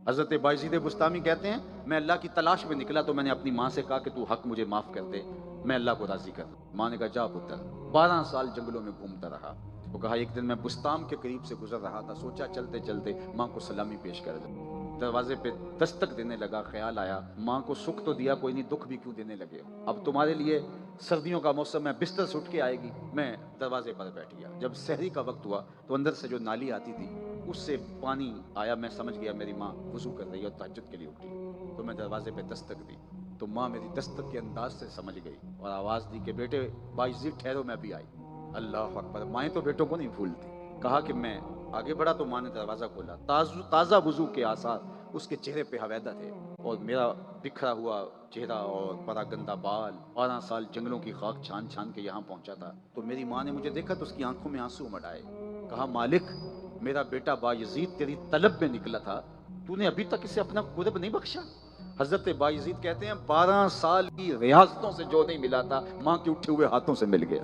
حضرت بايزيد بستامی کہتے ہیں میں اللہ کی تلاش میں نکلا تو میں نے اپنی ماں سے کہا کہ تو حق مجھے معاف کر دے، میں اللہ کو راضی کر دوں۔ ماں نے کہا جا پتر۔ 12 سال جنگلوں میں گھومتا رہا۔ وہ کہا ایک دن میں بستام کے قریب سے گزر رہا تھا، سوچا چلتے چلتے ماں کو سلامی پیش کر دوں۔ دروازے پہ دستک دینے لگا، خیال آیا ماں کو سکھ تو دیا کوئی نہیں، دکھ بھی کیوں دینے لگے ہو؟ اب تمہارے لیے سردیوں کا موسم ہے، بستر سے اٹھ کے آئے گی۔ میں دروازے پر بیٹھ گیا۔ جب سحری کا وقت ہوا تو اندر سے جو نالی آتی تھی اس سے پانی آیا، میں سمجھ گیا میری ماں وضو کر رہی ہے اور تہجد کے لیے اٹھی۔ تو میں دروازے پہ دستک دی تو ماں میری دستک کے انداز سے سمجھ گئی اور آواز دی کہ بیٹے بايزيد ٹھہرو، میں بھی آئی۔ اللہ اکبر! مائیں تو بیٹوں کو نہیں بھولتی۔ کہا کہ میں آگے بڑھا تو ماں نے دروازہ کھولا، تازہ وضو کے آثار اس کے چہرے پہ حویدہ تھے اور میرا بکھرا ہوا چہرہ اور بڑا گندا بال، 12 سال جنگلوں کی خاک چھان چھان کے یہاں پہنچا تھا۔ تو میری ماں نے مجھے دیکھا تو اس کی آنکھوں میں آنسو مڑائے، کہا مالک میرا بیٹا بايزيد تیری طلب میں نکلا تھا، تو نے ابھی تک اسے اپنا قرب نہیں بخشا۔ حضرت بايزيد کہتے ہیں 12 سال کی ریاضتوں سے جو نہیں ملا تھا ماں کے اٹھے ہوئے ہاتھوں سے مل گیا۔